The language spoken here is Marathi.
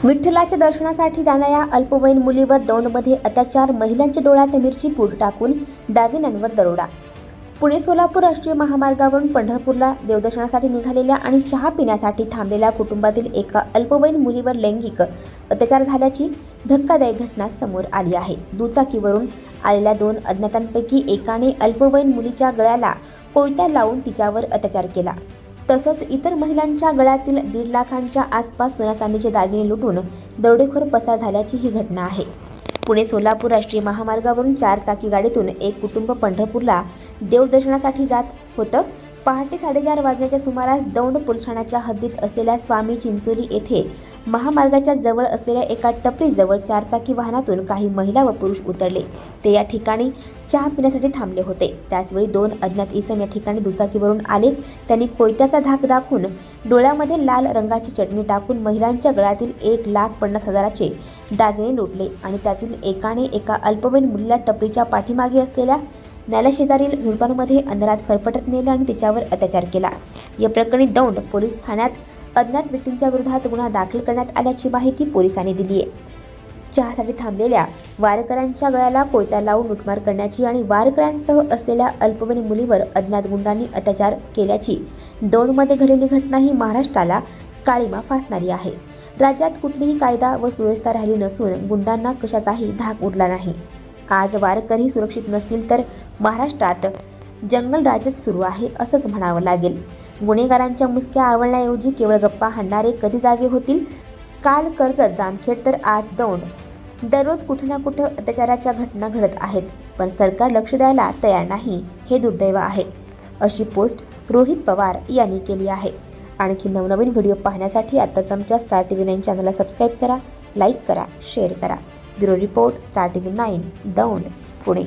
विठ्ठलाच्या दर्शनासाठी जाणाऱ्या अल्पवयीन मुलीवर दौंडमध्ये अत्याचार, महिलांच्या डोळ्यात मिरची पूड टाकून दागिन्यांवर दरोडा। पुणे सोलापूर राष्ट्रीय महामार्गावरून पंढरपूरला देवदर्शनासाठी निघालेल्या आणि चहा पिण्यासाठी थांबलेल्या कुटुंबातील एका अल्पवयीन मुलीवर लैंगिक अत्याचार झाल्याची धक्कादायक घटना समोर आली आहे। दुचाकीवरून आलेल्या 2 अज्ञातांपैकी एकाने अल्पवयीन मुलीच्या गळ्याला कोयता लावून तिच्यावर अत्याचार केला। तसंच इतर महिलांच्या गळ्यातील 1.5 लाखांच्या आसपास सोन्या चांदीचे दागिने लुटून दरोडेखोर पसार झाल्याची ही घटना आहे। पुणे सोलापूर राष्ट्रीय महामार्गावरून 4 चाकी गाडीतून एक कुटुंब पंढरपूरला देवदर्शनासाठी जात होतं। पहाटे 4:30 वाजण्याच्या सुमारास दौंड पोलीस ठाण्याच्या हद्दीत असलेल्या स्वामी चिंचोली येथे महामार्गाच्या जवळ असलेल्या एका टपरीजवळ 4 चाकी वाहनातून काही महिला व पुरुष उतरले। ते या ठिकाणी चहा पिण्यासाठी थांबले होते। त्याचवेळी 2 अज्ञात इसम या ठिकाणी दुचाकीवरून आले। त्यांनी कोयत्याचा धाक दाखवून डोळ्यामध्ये लाल रंगाची चटणी टाकून महिलांच्या गळ्यातील 1,50,000चे दागिने लुटले आणि त्यातील एकाने एका अल्पवयीन मुलीला टपरीच्या पाठीमागे असलेल्या नाल्याशेजारील झुडपांमध्ये अंधारात फरफटत नेले आणि तिच्यावर अत्याचार केला। या प्रकरणी दौंड पोलीस ठाण्यात अज्ञात व्यक्तींच्या विरोधात गुन्हा दाखल करण्यात आल्याची माहिती पोलिसांनी दिली आहे। चहासाठी थांबलेल्या वारकऱ्यांच्या गळ्याला कोयता लावून लुटमार करण्याची आणि वारकऱ्यांसह असलेल्या अल्पवयीन मुलीवर अज्ञात गुंडांनी अत्याचार केल्याची दौंडमध्ये घडलेली घटना ही महाराष्ट्राला काळिमा फासणारी आहे। राज्यात कुठलीही कायदा व सुव्यवस्था राहिली नसून गुंडांना कशाचाही धाक उरला नाही। आज वारकरी सुरक्षित नसतील तर महाराष्ट्रात जंगल राज्य सुरू आहे असंच म्हणावं लागेल। गुन्हेगारांच्या मुसक्या आवळण्याऐवजी केवळ गप्पा हाणणारे कधी जागे होतील? काल कर्जत, जामखेड तर आज दौंड। दररोज कुठे ना कुठे अत्याचाराच्या घटना घडत आहेत, पण सरकार लक्ष द्यायला तयार नाही, हे दुर्दैव आहे, अशी पोस्ट रोहित पवार यांनी केली आहे। आणखी नवनवीन व्हिडिओ पाहण्यासाठी आत्ताच आमच्या स्टार TV 9 चॅनलला सबस्क्राईब करा, लाईक करा, शेअर करा। Bureau report, star TV 9, Daund, Pune.